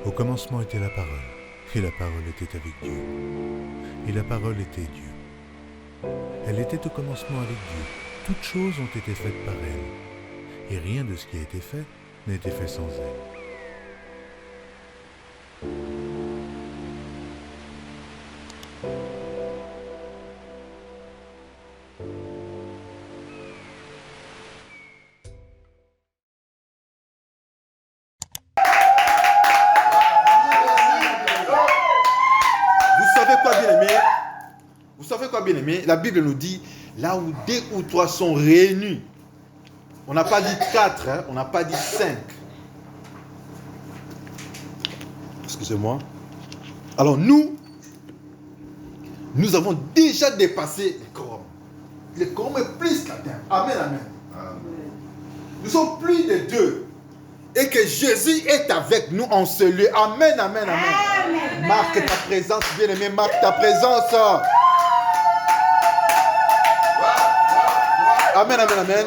Au commencement était la parole, et la parole était avec Dieu, et la parole était Dieu. Elle était au commencement avec Dieu. Toutes choses ont été faites par elle, et rien de ce qui a été fait n'a été fait sans elle. Vous savez quoi, bien-aimé? La Bible nous dit, là où 2 ou 3 sont réunis, on n'a pas dit 4, on n'a pas dit 5. Excusez-moi. Alors nous avons déjà dépassé les quorums. Les quorums est plus qu'atteint. Amen, amen. Nous sommes plus de 2. Et que Jésus est avec nous en ce lieu. Amen, amen, amen. Amen. Marque ta présence, bien-aimé, marque ta présence. Amen, amen, amen.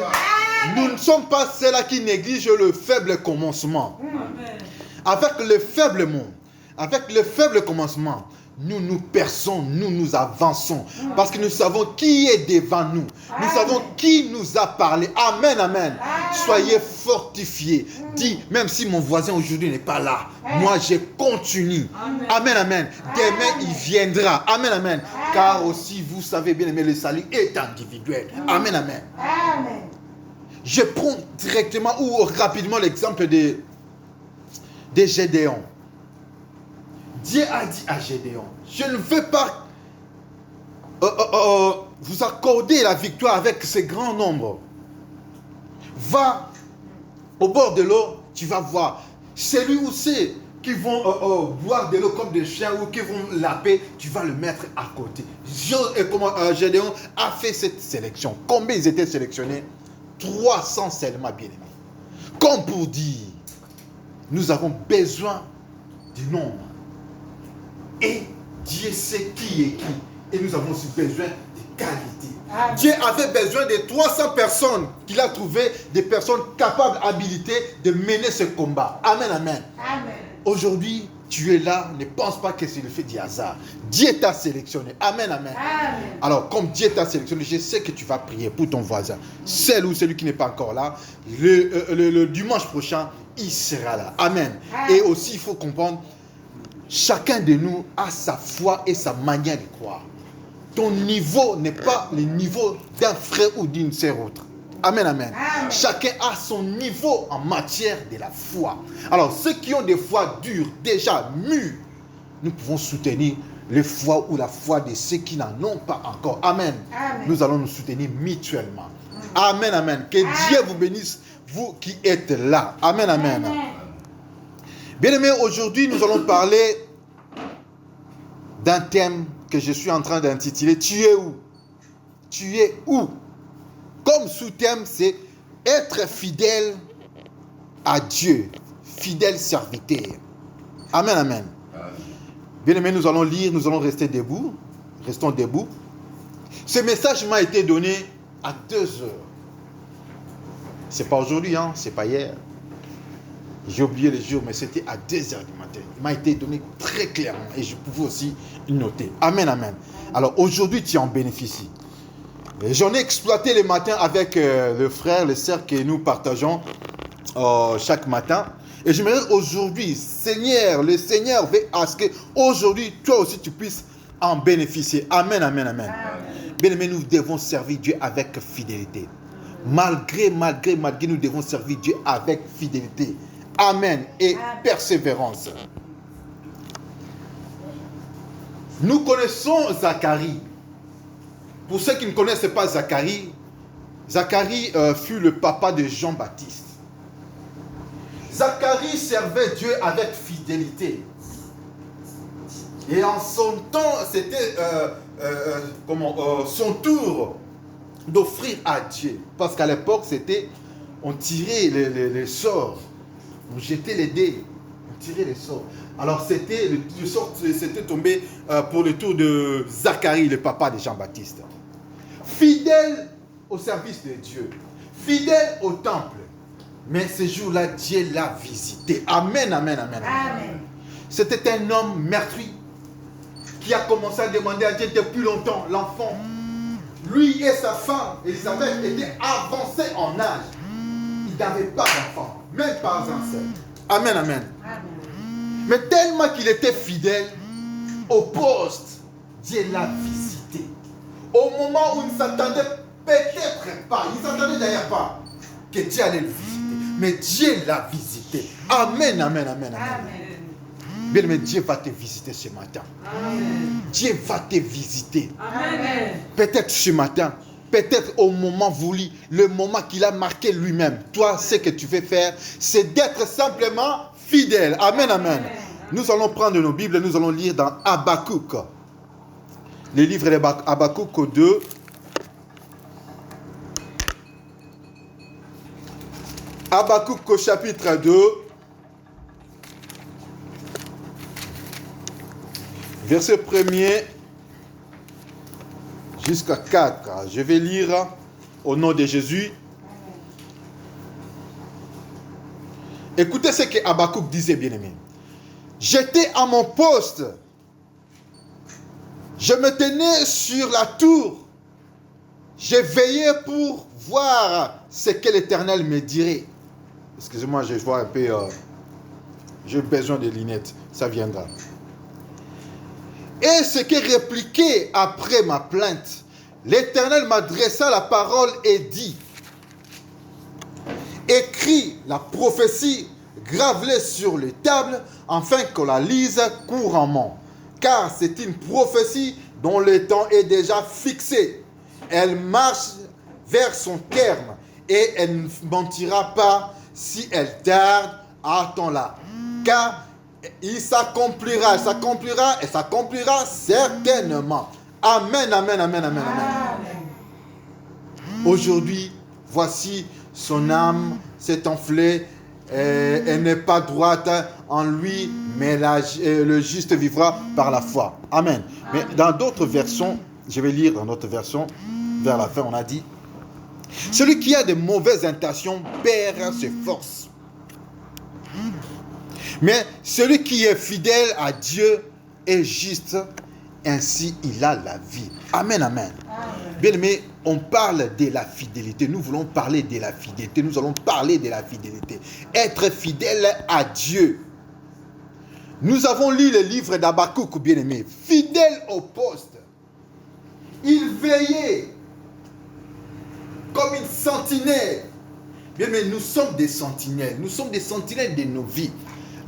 Nous ne sommes pas ceux-là qui négligent le faible commencement. Amen. Avec le faible monde, avec le faible commencement, nous perçons, nous avançons. Parce que nous savons qui est devant nous. Nous savons qui nous a parlé. Amen, amen. Soyez fortifiés. Dis, même si mon voisin aujourd'hui n'est pas là, moi je continue. Amen, amen. Demain il viendra. Amen, amen. Car aussi, vous savez bien aimer, le salut est individuel. Amen, amen. Je prends directement ou rapidement l'exemple de Gédéon. Dieu a dit à Gédéon, je ne veux pas vous accorder la victoire avec ce grand nombre. Va au bord de l'eau, tu vas voir. Celui ou ceux qui vont boire de l'eau comme des chiens ou qui vont laper, tu vas le mettre à côté. Gédéon a fait cette sélection. Combien ils étaient sélectionnés? 300 seulement, bien-aimés. Comme pour dire, nous avons besoin du nombre. Et Dieu sait qui est qui. Et nous avons aussi besoin de qualité. Amen. Dieu avait besoin de 300 personnes qu'il a trouvé, des personnes capables, habilitées de mener ce combat. Amen, amen. Amen. Aujourd'hui, tu es là, ne pense pas que c'est le fait du hasard. Dieu t'a sélectionné. Amen, amen. Amen. Alors, comme Dieu t'a sélectionné, je sais que tu vas prier pour ton voisin. Celle ou celui qui n'est pas encore là, le dimanche prochain, il sera là. Amen. Amen. Et aussi, il faut comprendre, chacun de nous a sa foi et sa manière de croire. Ton niveau n'est pas le niveau d'un frère ou d'une sœur autre. Amen, amen. Amen. Chacun a son niveau en matière de la foi. Alors, ceux qui ont des foi dures, déjà mûres, nous pouvons soutenir les foi ou la foi de ceux qui n'en ont pas encore. Amen. Amen. Nous allons nous soutenir mutuellement. Amen, amen. Que Dieu vous bénisse, vous qui êtes là. Amen, amen. Amen. Bien-aimés, aujourd'hui, nous allons parler d'un thème que je suis en train d'intituler « Tu es où ?» Tu es où? Comme sous-thème, c'est être fidèle à Dieu, fidèle serviteur. Amen, amen. Bien-aimés, nous allons lire, nous allons rester debout. Restons debout. Ce message m'a été donné à 2 heures. Ce n'est pas aujourd'hui, hein, ce n'est pas hier. J'ai oublié les jours, mais c'était à 2 heures du matin. Il m'a été donné très clairement et je pouvais aussi noter. Amen, amen. Alors aujourd'hui, tu en bénéficies. J'en ai exploité le matin avec le frère, les sœurs que nous partageons chaque matin. Et j'aimerais aujourd'hui, Seigneur, le Seigneur veut à ce que aujourd'hui, toi aussi, tu puisses en bénéficier. Amen, amen, amen. Bien aimé, nous devons servir Dieu avec fidélité. Malgré, nous devons servir Dieu avec fidélité. Amen. Et persévérance. Nous connaissons Zacharie. Pour ceux qui ne connaissent pas Zacharie, Zacharie fut le papa de Jean-Baptiste. Zacharie servait Dieu avec fidélité. Et en son temps, c'était son tour d'offrir à Dieu. Parce qu'à l'époque, c'était, on tirait les sorts. On jetait les dés, on tirait les sorts. Alors c'était tombé pour le tour de Zacharie, le papa de Jean-Baptiste. Fidèle au service de Dieu, fidèle au temple. Mais ce jour-là, Dieu l'a visité. Amen, amen, amen. Amen. C'était un homme meurtri qui a commencé à demander à Dieu depuis longtemps l'enfant. Lui et sa femme, Élisabeth, étaient avancés en âge. Ils n'avaient pas d'enfant, même pas un seul. Amen, amen. Mais tellement qu'il était fidèle au poste, Dieu l'a visité. Au moment où il ne s'attendait peut-être pas, il ne s'attendait d'ailleurs pas que Dieu allait le visiter. Mais Dieu l'a visité. Amen, amen, amen, amen. Bien, mais Dieu va te visiter ce matin. Amen. Dieu va te visiter. Amen. Peut-être ce matin, peut-être au moment voulu, le moment qu'il a marqué lui-même. Toi, ce que tu veux faire, c'est d'être simplement fidèle. Amen, amen. Nous allons prendre nos Bibles, nous allons lire dans Habakkuk. Le livre d'Habakkuk 2. Habakkuk chapitre 2. Verset 1er jusqu'à 4. Je vais lire au nom de Jésus. Écoutez ce que Habakkuk disait, bien-aimé. J'étais à mon poste. Je me tenais sur la tour. Je veillais pour voir ce que l'Éternel me dirait. Excusez-moi, je vois un peu... j'ai besoin de lunettes. Ça viendra. Et ce qui répliquait après ma plainte, l'Éternel m'adressa la parole et dit, écris la prophétie, grave-les sur les tables, afin qu'on la lise couramment. Car c'est une prophétie dont le temps est déjà fixé. Elle marche vers son terme et elle ne mentira pas si elle tarde, attends-la. Car il s'accomplira certainement. Amen, amen, amen, amen, amen. Aujourd'hui, voici son âme s'est enflée, elle n'est pas droite en lui, mais le juste vivra par la foi. Amen. Mais dans d'autres versions, je vais lire dans notre version, vers la fin, on a dit, celui qui a de mauvaises intentions perd ses forces. Mais celui qui est fidèle à Dieu est juste, ainsi il a la vie. Amen, amen. Bien aimé, on parle de la fidélité. Nous voulons parler de la fidélité. Nous allons parler de la fidélité. Être fidèle à Dieu. Nous avons lu le livre d'Habakkuk, bien aimé. Fidèle au poste. Il veillait comme une sentinelle. Bien aimé, nous sommes des sentinelles. Nous sommes des sentinelles de nos vies.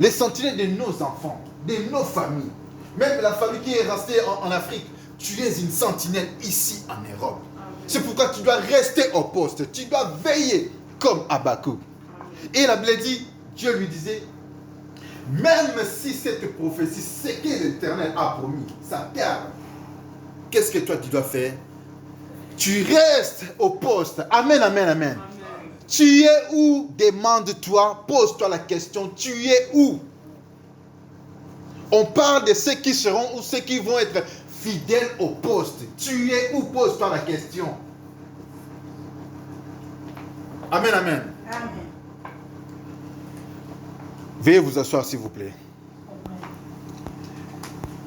Les sentinelles de nos enfants, de nos familles. Même la famille qui est restée en Afrique, tu es une sentinelle ici en Europe. C'est pourquoi tu dois rester au poste. Tu dois veiller comme Habakkuk. Et la Bible dit, Dieu lui disait, même si cette prophétie, ce que l'Éternel a promis, ça tarde, qu'est-ce que toi tu dois faire? Tu restes au poste. Amen, amen, amen. Tu es où? Demande-toi, pose-toi la question, tu es où? On parle de ceux qui seront ou ceux qui vont être fidèles au poste. Tu es où? Pose-toi la question. Amen, amen. Amen. Veuillez vous asseoir, s'il vous plaît.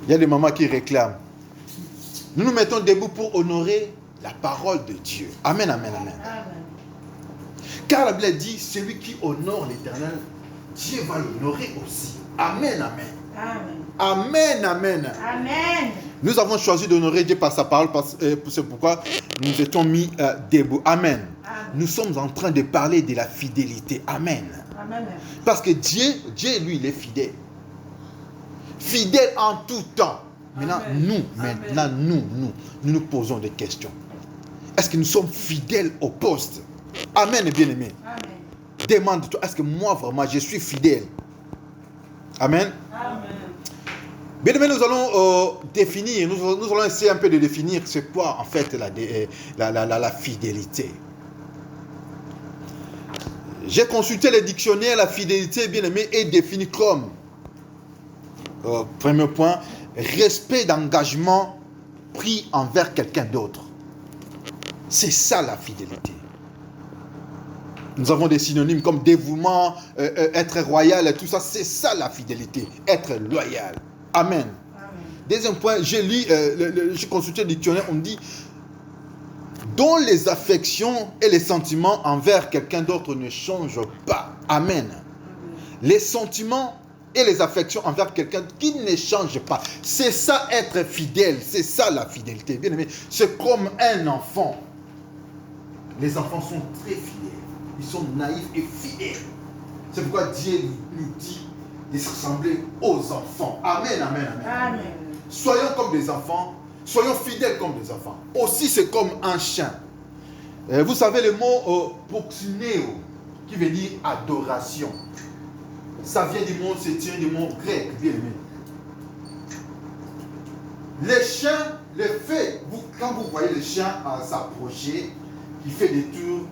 Il y a des mamans qui réclament. Nous nous mettons debout pour honorer la parole de Dieu. Amen, amen, amen. Amen. Car la Bible dit, celui qui honore l'Éternel, Dieu va l'honorer aussi. Amen, amen. Amen. Amen, amen. Amen. Nous avons choisi d'honorer Dieu par sa parole, c'est pourquoi nous étions mis debout. Amen. Amen. Nous sommes en train de parler de la fidélité. Amen. Amen. Parce que Dieu, lui, il est fidèle. Fidèle en tout temps. Maintenant, nous nous posons des questions. Est-ce que nous sommes fidèles au poste? Amen, bien-aimé. Amen. Demande-toi, est-ce que moi, vraiment, je suis fidèle? Amen. Amen. Bien aimé, nous allons définir, nous allons essayer un peu de définir c'est quoi en fait la fidélité. J'ai consulté les dictionnaires, la fidélité, bien aimé, est définie comme, premier point, respect d'engagement pris envers quelqu'un d'autre. C'est ça la fidélité. Nous avons des synonymes comme dévouement, être royal, et tout ça. C'est ça la fidélité, être loyal. Amen. Deuxième point, j'ai consulté le dictionnaire, on dit dont les affections et les sentiments envers quelqu'un d'autre ne changent pas. Amen. Les sentiments et les affections envers quelqu'un qui ne change pas. C'est ça être fidèle, c'est ça la fidélité. Bien aimé, c'est comme un enfant. Les enfants sont très fidèles, ils sont naïfs et fidèles. C'est pourquoi Dieu nous dit de se ressembler aux enfants. Amen, amen, amen. Amen. Soyons comme des enfants, soyons fidèles comme des enfants. Aussi, c'est comme un chien. Vous savez le mot proxineo, qui veut dire adoration. Ça vient du mot, c'est tiré du mot grec, bien aimé. Les chiens, quand vous voyez le chien s'approcher, qui fait des tours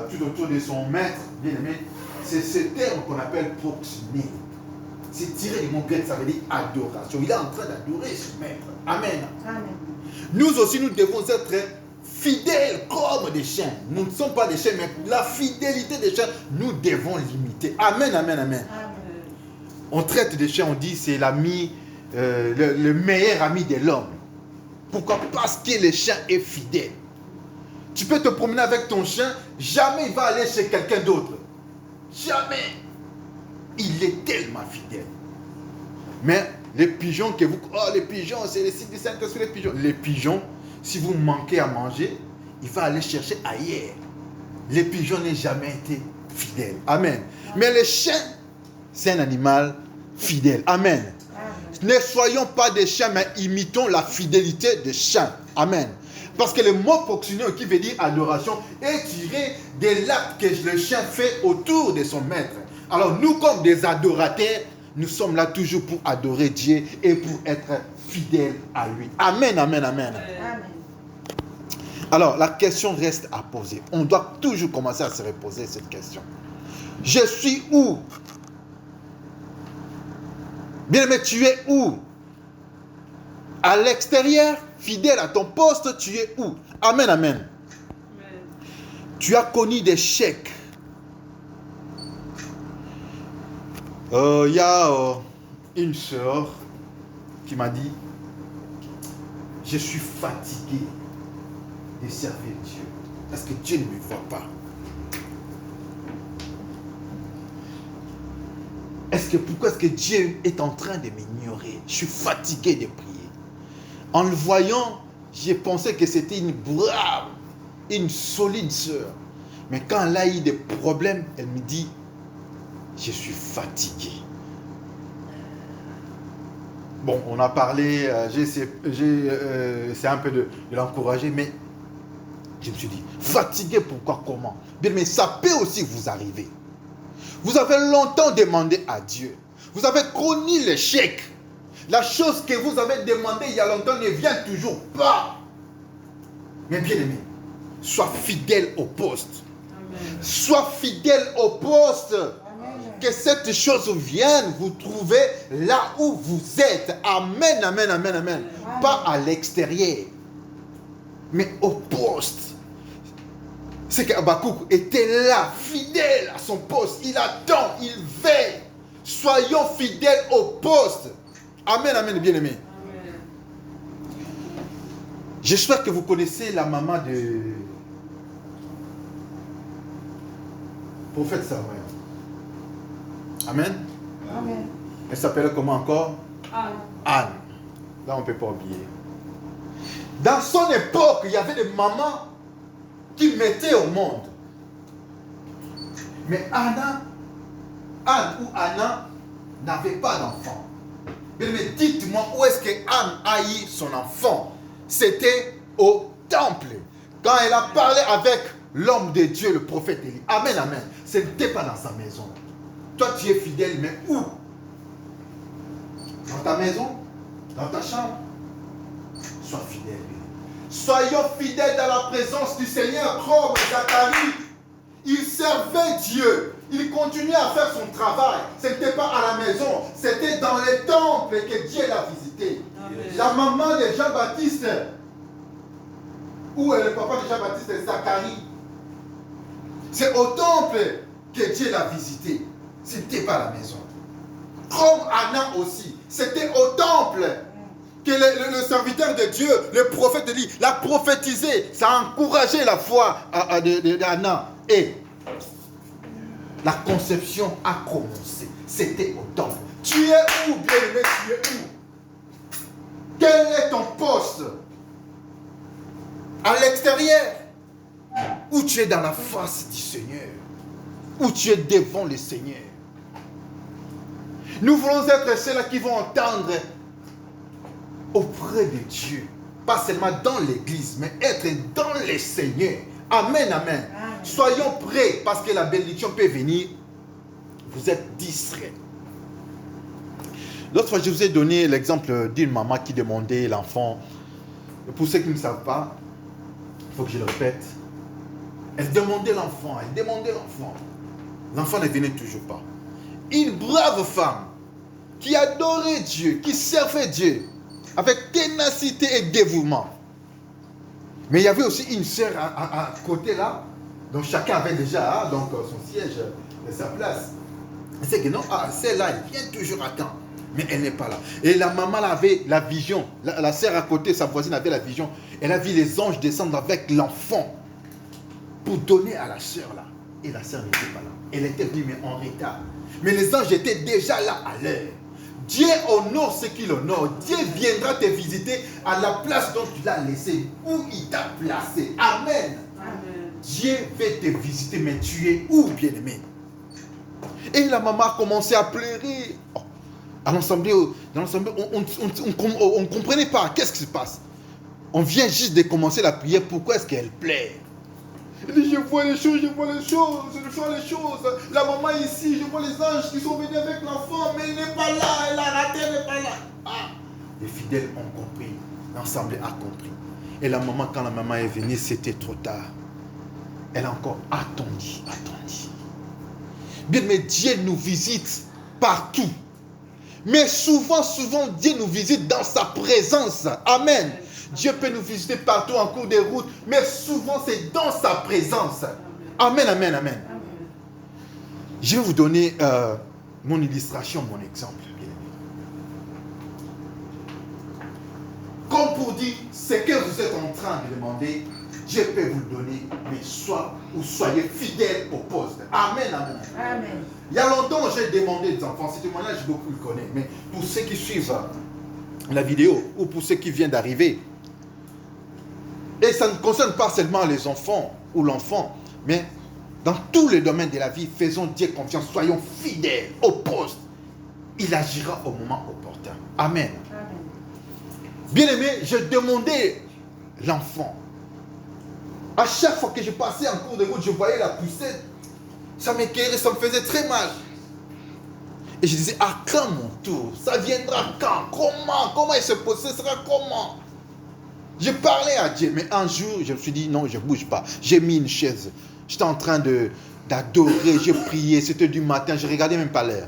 tout autour de son maître, bien aimé, c'est ce terme qu'on appelle proxineo. C'est tiré du mot grec, ça veut dire adoration. Il est en train d'adorer son maître. Amen. Amen. Nous aussi, nous devons être fidèles comme des chiens. Nous ne sommes pas des chiens, mais la fidélité des chiens, nous devons l'imiter. Amen, amen, amen. Amen. On traite des chiens, on dit c'est l'ami, le meilleur ami de l'homme. Pourquoi? Parce que le chien est fidèle. Tu peux te promener avec ton chien, jamais il va aller chez quelqu'un d'autre. Jamais. Il est tellement fidèle. Mais les pigeons que vous... Oh, les pigeons, c'est les signes du Saint-Esprit, les pigeons. Les pigeons, si vous manquez à manger, il va aller chercher ailleurs. Les pigeons n'ont jamais été fidèles. Amen. Mais le chien, c'est un animal fidèle. Amen. Ne soyons pas des chiens, mais imitons la fidélité des chiens. Amen. Parce que le mot proxineo, qui veut dire adoration, est tiré de l'acte que le chien fait autour de son maître. Alors nous, comme des adorateurs, nous sommes là toujours pour adorer Dieu et pour être fidèles à lui. Amen, amen, amen. Amen. Alors la question reste à poser. On doit toujours commencer à se reposer cette question. Je suis où? Bien aimé, tu es où? À l'extérieur, fidèle à ton poste, tu es où? Amen, amen. Amen. Tu as connu des chèques. Il y a une sœur qui m'a dit, je suis fatigué de servir Dieu. Parce que Dieu ne me voit pas. Pourquoi est-ce que Dieu est en train de m'ignorer? Je suis fatigué de prier. En le voyant, j'ai pensé que c'était une brave, une solide sœur. Mais quand elle a eu des problèmes, elle me dit, je suis fatigué. Bon, on a parlé, c'est un peu de l'encourager, mais je me suis dit, fatigué, pourquoi, comment? Bien, mais ça peut aussi vous arriver. Vous avez longtemps demandé à Dieu. Vous avez connu l'échec. La chose que vous avez demandé il y a longtemps ne vient toujours pas. Mais bien aimé, sois fidèle au poste. Amen. Sois fidèle au poste. Amen. Que cette chose vienne vous trouver là où vous êtes. Amen, amen, amen, amen. Pas à l'extérieur, mais au poste. C'est qu'Habakkuk était là, fidèle à son poste. Il attend, il veille. Soyons fidèles au poste. Amen, amen, bien-aimé. J'espère que vous connaissez la maman de prophète Samuel. Amen. Amen. Elle s'appelait comment encore? Amen. Anne. Là, on ne peut pas oublier. Dans son époque, il y avait des mamans qui mettaient au monde. Mais Anne ou Anna n'avait pas d'enfant. Mais dites-moi où est-ce que Anne a eu son enfant? C'était au temple. Quand elle a parlé avec l'homme de Dieu, le prophète Élie. Amen, amen. Ce n'était pas dans sa maison. Toi, tu es fidèle, mais où? Dans ta maison? Dans ta chambre? Sois fidèle. Soyons fidèles dans la présence du Seigneur, comme Zacharie. Il servait Dieu. Il continuait à faire son travail. Ce n'était pas à la maison. C'était dans les temples que Dieu l'a visité. Amen. La maman de Jean-Baptiste, ou le papa de Jean-Baptiste, Zacharie. C'est au temple que Dieu l'a visité. Ce n'était pas à la maison. Comme Anna aussi. C'était au temple que le serviteur de Dieu, le prophète de Dieu, l'a prophétisé. Ça a encouragé la foi d'Anna. Et la conception a commencé. C'était au temple. Tu es où, bien-aimé? Tu es où? Quel est ton poste? À l'extérieur? Ou tu es dans la face du Seigneur? Ou tu es devant le Seigneur? Nous voulons être ceux-là qui vont entendre auprès de Dieu. Pas seulement dans l'église, mais être dans le Seigneur. Amen, amen. Soyons prêts parce que la bénédiction peut venir. Vous êtes distraits. L'autre fois, je vous ai donné l'exemple d'une maman qui demandait l'enfant. Pour ceux qui ne savent pas, il faut que je le répète. Elle demandait l'enfant, L'enfant ne venait toujours pas. Une brave femme qui adorait Dieu, qui servait Dieu avec ténacité et dévouement. Mais il y avait aussi une sœur à côté là, donc chacun avait déjà son siège et sa place. Elle sait que non, celle-là, elle vient toujours à temps, mais elle n'est pas là. Et la maman avait la vision, la sœur à côté, sa voisine avait la vision. Elle a vu les anges descendre avec l'enfant pour donner à la sœur là. Et la sœur n'était pas là. Elle était venue mais en retard. Mais les anges étaient déjà là à l'heure. Dieu honore ce qu'il honore. Dieu viendra te visiter à la place dont tu l'as laissé, où il t'a placé. Amen. Amen. Dieu veut te visiter, mais tu es où, bien-aimé? Et la maman a commencé à pleurer. À l'ensemble, on ne comprenait pas. Qu'est-ce qui se passe? On vient juste de commencer la prière. Pourquoi est-ce qu'elle pleure? Elle dit, je vois les choses. La maman ici, je vois les anges qui sont venus avec l'enfant, mais elle n'est pas là, elle a raté, elle n'est pas là. Les fidèles ont compris, l'ensemble a compris. Et la maman, quand la maman est venue, c'était trop tard. Elle a encore attendu. Bien, mais Dieu nous visite partout. Mais souvent, Dieu nous visite dans sa présence. Amen. Dieu peut nous visiter partout en cours de route, mais souvent c'est dans sa présence. Amen, amen, amen. Je vais vous donner mon illustration, mon exemple. Comme pour dire, ce que vous êtes en train de demander, Dieu peut vous le donner, mais soyez fidèles au poste. Amen, amen. Amen. Il y a longtemps, j'ai demandé des enfants, ce témoignage, beaucoup le connaissent, mais pour ceux qui suivent la vidéo, ou pour ceux qui viennent d'arriver, et ça ne concerne pas seulement les enfants ou l'enfant, mais dans tous les domaines de la vie, faisons Dieu confiance, soyons fidèles au poste. Il agira au moment opportun. Amen. Amen. Bien-aimé, je demandais l'enfant. À chaque fois que je passais en cours de route, je voyais la poussette. Ça m'éclairait, ça me faisait très mal. Et je disais, quand mon tour? Ça viendra quand? Comment il se pose? Ce sera comment? Je parlais à Dieu, mais un jour, je me suis dit, non, je ne bouge pas. J'ai mis une chaise. J'étais en train d'adorer, je priais. C'était du matin, je ne regardais même pas l'heure.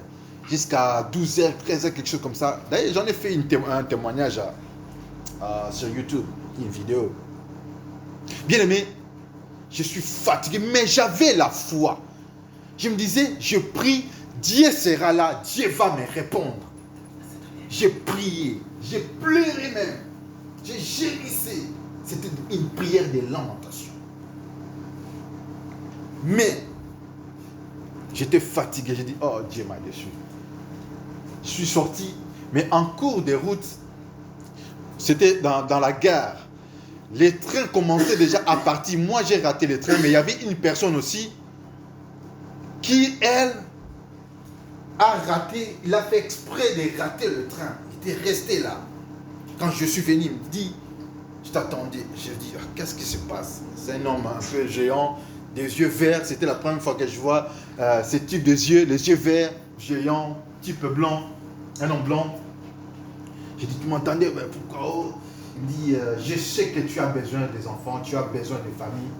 Jusqu'à 12h, 13h, quelque chose comme ça. D'ailleurs, j'en ai fait un témoignage sur YouTube, une vidéo. Bien aimé, je suis fatigué, mais j'avais la foi. Je me disais, je prie, Dieu sera là, Dieu va me répondre. J'ai prié, j'ai pleuré même. J'ai gérissé. C'était une prière de lamentation. Mais, j'étais fatigué. J'ai dit, oh, Dieu m'a déçu. Je suis sorti, mais en cours de route, c'était dans la gare. Les trains commençaient déjà à partir. Moi, j'ai raté le train, mais il y avait une personne aussi qui, elle, a raté. Il a fait exprès de rater le train. Il était resté là. Quand je suis venu, il me dit, je t'attendais. Je dis, qu'est-ce qui se passe? C'est un homme un peu géant, des yeux verts. C'était la première fois que je vois ce type de yeux, les yeux verts, géants, type blanc, un homme blanc. J'ai dit, tu m'entendais? Pourquoi? Il me dit, je sais que tu as besoin des enfants, tu as besoin de famille.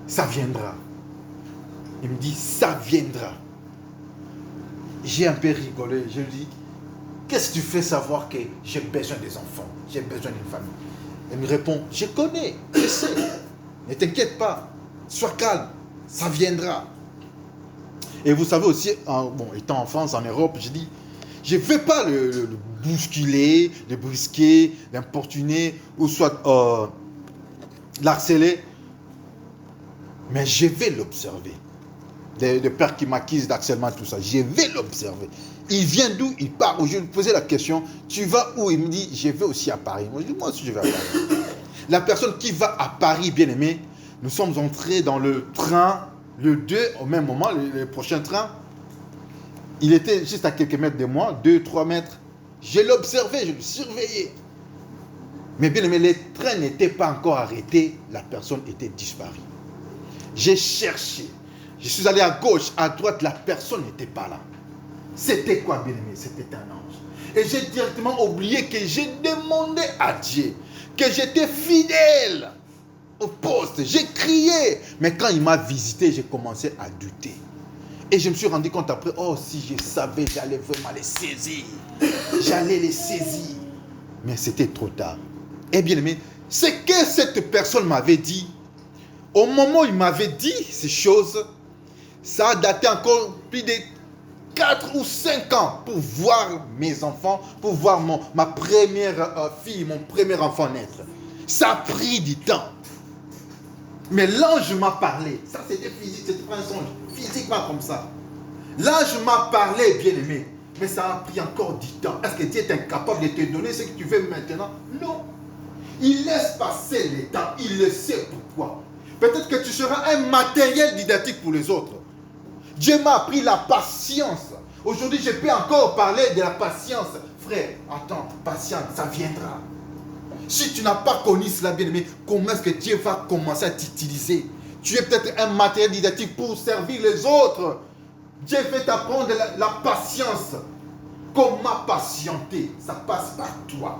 Ça viendra. Il me dit, ça viendra. J'ai un peu rigolé. Je lui dis, qu'est-ce que tu fais savoir que j'ai besoin des enfants, j'ai besoin d'une famille? Elle me répond, je connais, je sais, ne t'inquiète pas. Sois calme, ça viendra. Et vous savez aussi, étant en France, en Europe, je dis, je ne vais pas le bousculer, le brusquer, l'importuner, ou soit l'harceler, mais je vais l'observer. Des pères qui m'accusent d'harcèlement, tout ça, je vais l'observer. Il vient d'où? Il part où? Je lui posais la question, tu vas où? Il me dit, je vais aussi à Paris. Moi, je dis, moi aussi, je vais à Paris. La personne qui va à Paris, bien aimé, nous sommes entrés dans le train, le 2, au même moment, le prochain train. Il était juste à quelques mètres de moi, 2-3 mètres. Je l'observais, je le surveillais. Mais bien aimé, les trains n'étaient pas encore arrêtés, la personne était disparue. J'ai cherché. Je suis allé à gauche, à droite, la personne n'était pas là. C'était quoi, bien aimé? C'était un ange. Et j'ai directement oublié que j'ai demandé à Dieu, que j'étais fidèle au poste. J'ai crié. Mais quand il m'a visité, j'ai commencé à douter. Et je me suis rendu compte après, oh, si je savais, j'allais vraiment les saisir. J'allais les saisir. Mais c'était trop tard. Et bien aimé, ce que cette personne m'avait dit, au moment où il m'avait dit ces choses, ça a daté encore plus de 4 ou 5 ans pour voir mes enfants, pour voir ma première fille, mon premier enfant naître. Ça a pris du temps. Mais l'ange m'a parlé. Ça, c'était physique, c'était pas un songe. Physiquement comme ça. L'ange m'a parlé, bien aimé. Mais ça a pris encore du temps. Est-ce que Dieu est incapable de te donner ce que tu veux maintenant? Non. Il laisse passer le temps. Il le sait pourquoi. Peut-être que tu seras un matériel didactique pour les autres. Dieu m'a appris la patience. Aujourd'hui, je peux encore parler de la patience. Frère, attends, patience, ça viendra. Si tu n'as pas connu cela, bien aimé, comment est-ce que Dieu va commencer à t'utiliser? Tu es peut-être un matériel didactique pour servir les autres. Dieu fait t'apprendre la patience. Comment patienter? Ça passe par toi.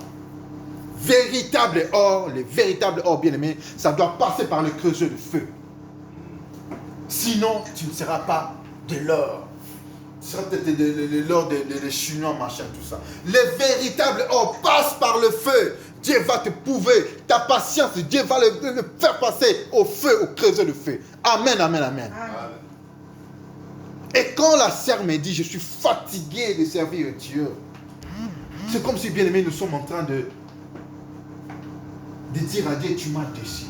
Véritable or, les véritables or, bien aimé, ça doit passer par le creuseur de feu. Sinon, tu ne seras pas de l'or. Tu seras peut-être de l'or des Chinois, machin, tout ça. Le véritable or passe par le feu. Dieu va te prouver ta patience. Dieu va le faire passer au feu, au creuseur de feu. Amen, amen, amen. Et quand la sœur me dit, je suis fatigué de servir Dieu, c'est comme si, bien aimé, nous sommes en train de dire à Dieu, tu m'as déçu.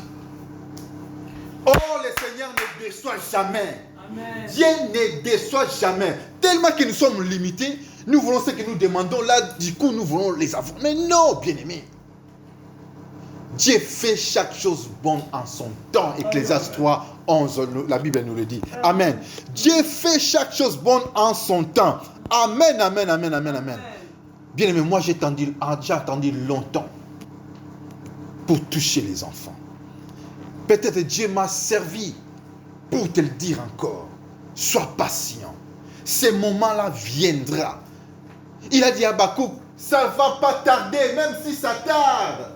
Oh, le Seigneur ne déçoit jamais. Amen. Dieu ne déçoit jamais. Tellement que nous sommes limités, nous voulons ce que nous demandons, là, du coup, nous voulons les avoir. Mais non, bien aimé. Dieu fait chaque chose bonne en son temps. Ecclésiaste 3, 11, la Bible nous le dit. Amen. Dieu fait chaque chose bonne en son temps. Amen, amen, amen, amen, amen. Bien aimé, moi j'ai attendu longtemps pour toucher les enfants. Peut-être Dieu m'a servi pour te le dire encore. Sois patient. Ce moment-là viendra. Il a dit à Habakkuk, ça ne va pas tarder, même si ça tarde.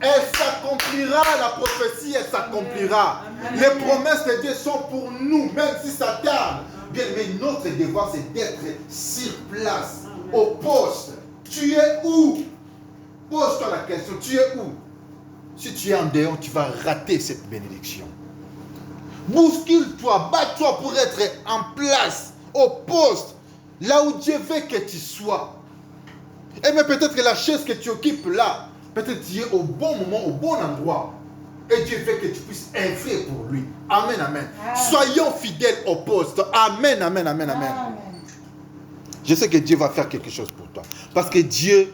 Elle s'accomplira, la prophétie, elle s'accomplira. Les promesses de Dieu sont pour nous, même si ça tarde. Bien, mais notre devoir, c'est d'être sur place, au poste. Tu es où? Pose-toi la question, tu es où? Si tu es en dehors, tu vas rater cette bénédiction. Bouscule-toi, bats-toi pour être en place, au poste, là où Dieu veut que tu sois. Et mais peut-être que la chaise que tu occupes là, peut-être tu es au bon moment, au bon endroit. Et Dieu veut que tu puisses œuvrer pour lui. Amen, amen. Soyons fidèles au poste. Amen, amen, amen, amen. Je sais que Dieu va faire quelque chose pour toi. Parce que Dieu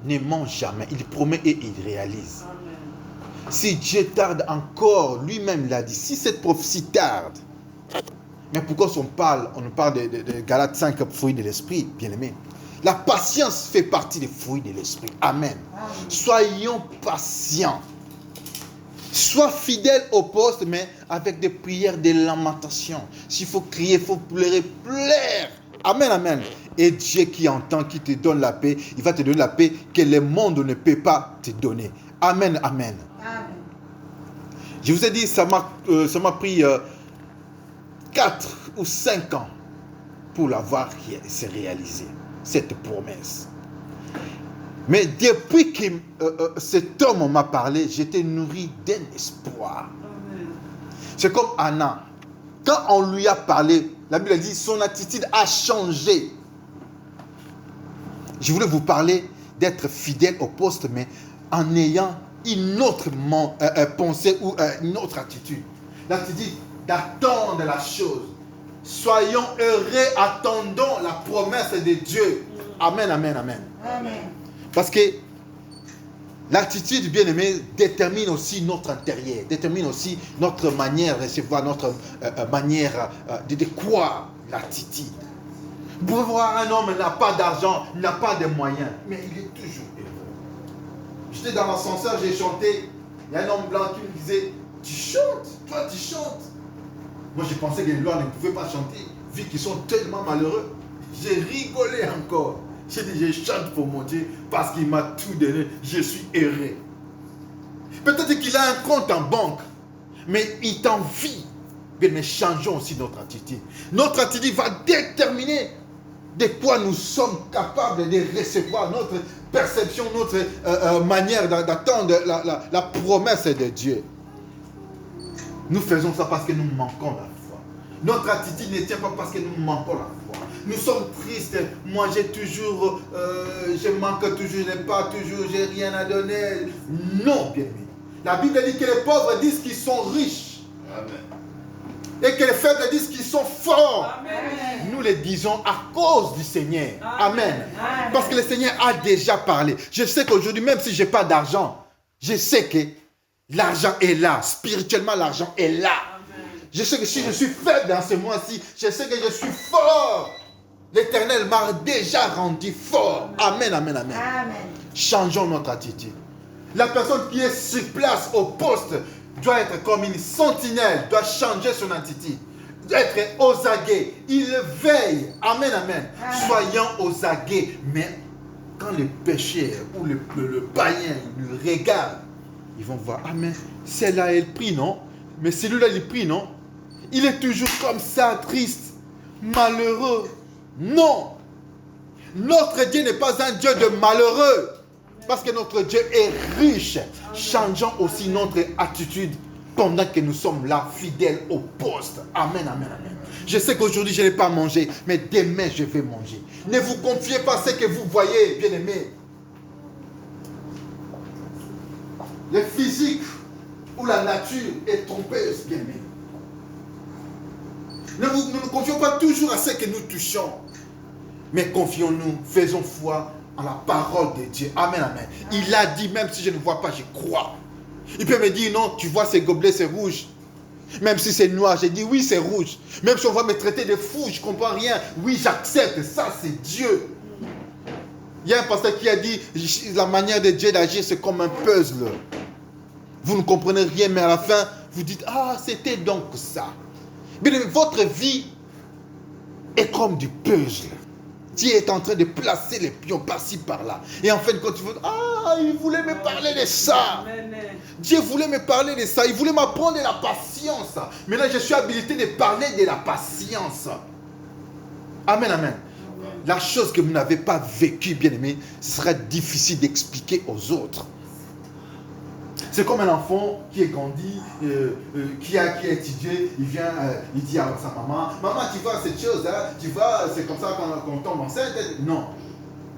ne ment jamais. Il promet et il réalise. Amen. Si Dieu tarde encore, lui-même l'a dit, si cette prophétie tarde, mais pourquoi on nous parle de Galates 5, fruits de l'esprit, bien aimé. La patience fait partie des fruits de l'esprit. Amen. Amen. Soyons patients. Sois fidèle au poste, mais avec des prières, des lamentations. S'il faut crier, il faut pleurer, pleure. Amen, amen. Et Dieu qui entend, qui te donne la paix, il va te donner la paix que le monde ne peut pas te donner. Amen, amen. Amen. Je vous ai dit, ça m'a pris 4 ou 5 ans pour l'avoir réalisé, cette promesse. Mais depuis que cet homme m'a parlé, j'étais nourri d'un espoir. Amen. C'est comme Anna. Quand on lui a parlé, la Bible dit son attitude a changé. Je voulais vous parler d'être fidèle au poste, mais en ayant une autre pensée ou une autre attitude. L'attitude d'attendre la chose. Soyons heureux, attendons la promesse de Dieu. Amen, amen, amen. Amen. Parce que l'attitude, bien aimé, détermine aussi notre intérieur, détermine aussi notre manière de recevoir, notre manière de croire l'attitude. Vous pouvez voir un homme qui n'a pas d'argent, il n'a pas de moyens, mais il est toujours heureux. J'étais dans l'ascenseur, j'ai chanté, il y a un homme blanc qui me disait, tu chantes, toi tu chantes. Moi je pensais que les Noirs ne pouvaient pas chanter, vu qu'ils sont tellement malheureux. J'ai rigolé encore. J'ai dit, je chante pour mon Dieu parce qu'il m'a tout donné. Je suis heureux. Peut-être qu'il a un compte en banque, mais il t'envie. Mais changeons aussi notre attitude. Notre attitude va déterminer de quoi nous sommes capables de recevoir, notre perception, notre manière d'attendre la promesse de Dieu. Nous faisons ça parce que nous manquons la foi. Notre attitude ne tient pas parce que nous manquons la foi. Nous sommes tristes. Moi, j'ai toujours, je manque toujours, je n'ai pas toujours, j'ai rien à donner. Non, bien aimé. La Bible dit que les pauvres disent qu'ils sont riches. Amen. Et que les faibles disent qu'ils sont forts. Amen. Nous les disons à cause du Seigneur. Amen. Amen. Parce que le Seigneur a déjà parlé. Je sais qu'aujourd'hui, même si je n'ai pas d'argent, je sais que l'argent est là. Spirituellement, l'argent est là. Amen. Je sais que si je suis faible dans ce mois-ci, je sais que je suis fort. L'Éternel m'a déjà rendu fort. Amen, amen, amen. Amen. Changeons notre attitude. La personne qui est sur place au poste doit être comme une sentinelle, doit changer son attitude, doit être aux aguets. Il veille. Amen, amen. Amen. Soyons aux aguets. Mais quand le pécheur ou le païen nous regarde, ils vont voir, ah mais celle-là elle prie, non? Mais celui-là il prie, non? Il est toujours comme ça, triste, malheureux. Non. Notre Dieu n'est pas un Dieu de malheureux. Parce que notre Dieu est riche. Changeons aussi notre attitude pendant que nous sommes là, fidèles au poste. Amen, amen, amen. Je sais qu'aujourd'hui je n'ai pas mangé, mais demain je vais manger. Ne vous confiez pas à ce que vous voyez, bien aimés. Le physique ou la nature est trompeuse, bien aimé. Ne nous confions pas toujours à ce que nous touchons. Mais confions-nous, faisons foi en la parole de Dieu. Amen, amen. Il a dit, même si je ne vois pas, je crois. Il peut me dire, non, tu vois ces gobelets, c'est rouge. Même si c'est noir, j'ai dit, oui, c'est rouge. Même si on va me traiter de fou, je ne comprends rien. Oui, j'accepte, ça c'est Dieu. Il y a un pasteur qui a dit, la manière de Dieu d'agir, c'est comme un puzzle. Vous ne comprenez rien, mais à la fin, vous dites, ah, c'était donc ça. Mais votre vie est comme du puzzle. Dieu est en train de placer les pions par-ci, par-là. Et en fait, quand tu veux, ah, il voulait me parler de ça. Dieu voulait me parler de ça. Il voulait m'apprendre de la patience. Maintenant, je suis habilité de parler de la patience. Amen, amen. La chose que vous n'avez pas vécue, bien aimé, ce sera difficile d'expliquer aux autres. C'est comme un enfant qui est grandi, qui a étudié, il vient, il dit à sa maman, maman, tu vois cette chose, hein, tu vois, c'est comme ça qu'on tombe enceinte. Non,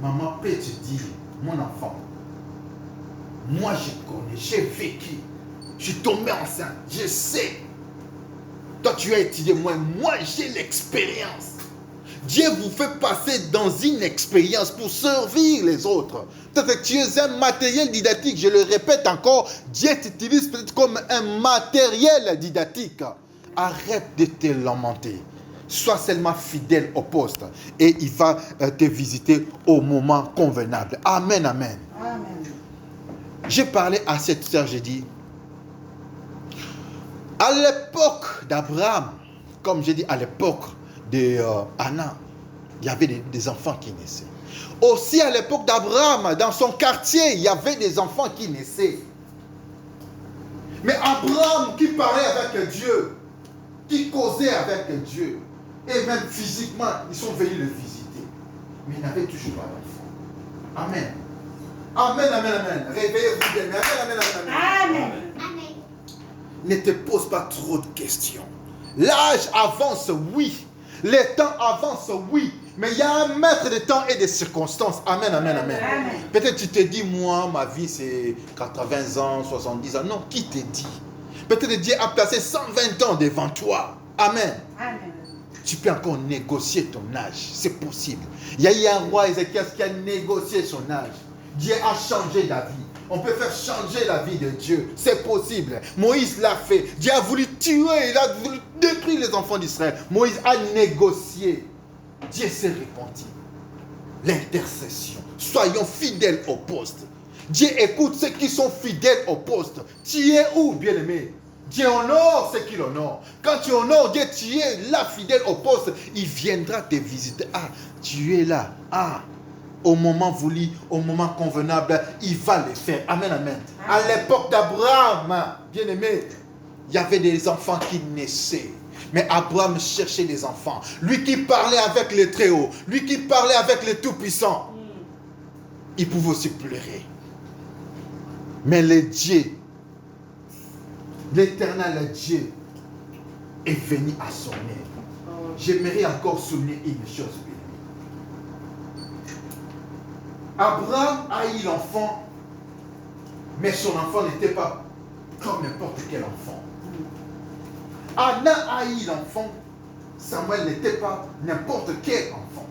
maman peut te dire, mon enfant, moi je connais, j'ai vécu, je suis tombé enceinte, je sais. Toi tu as étudié, moi j'ai l'expérience. Dieu vous fait passer dans une expérience pour servir les autres. Peut-être que tu es un matériel didactique. Je le répète encore, Dieu t'utilise peut-être comme un matériel didactique. Arrête de te lamenter. Sois seulement fidèle au poste. Et il va te visiter au moment convenable. Amen, amen. Amen. J'ai parlé à cette sœur, j'ai dit, à l'époque d'Abraham, comme j'ai dit à l'époque de Anna, il y avait des enfants qui naissaient. Aussi à l'époque d'Abraham, dans son quartier, il y avait des enfants qui naissaient. Mais Abraham qui parlait avec Dieu, qui causait avec Dieu, et même physiquement, ils sont venus le visiter. Mais il n'avait toujours pas d'enfant. Amen. Amen, amen, amen. Réveillez-vous bien. Amen, amen, amen, amen. Amen. Ne te pose pas trop de questions. L'âge avance, oui. Les temps avancent, oui. Mais il y a un maître de temps et des circonstances. Amen, amen, amen. Amen. Peut-être tu te dis, moi, ma vie c'est 80 ans, 70 ans. Non, qui te dit? Peut-être Dieu a placé 120 ans devant toi. Amen. Amen. Tu peux encore négocier ton âge. C'est possible. Il y a eu un roi Ézéchias qui a négocié son âge. Dieu a changé la vie. On peut faire changer la vie de Dieu. C'est possible. Moïse l'a fait. Dieu a voulu tuer, il a voulu détruire les enfants d'Israël. Moïse a négocié. Dieu s'est repenti. L'intercession. Soyons fidèles au poste. Dieu écoute ceux qui sont fidèles au poste. Tu es où, bien-aimé? Dieu honore ceux qui l'honorent. Quand tu honores Dieu, tu es là, fidèle au poste. Il viendra te visiter. Ah, tu es là. Ah, au moment voulu, au moment convenable, il va le faire. Amen, amen. À l'époque d'Abraham, bien-aimé, il y avait des enfants qui naissaient. Mais Abraham cherchait des enfants. Lui qui parlait avec les Très-Hauts, lui qui parlait avec les Tout-Puissants, il pouvait aussi pleurer. Mais le Dieu, l'éternel Dieu, est venu à son aide. J'aimerais encore souligner une chose. Abraham a eu l'enfant, mais son enfant n'était pas comme n'importe quel enfant. Anna a eu l'enfant, Samuel n'était pas n'importe quel enfant.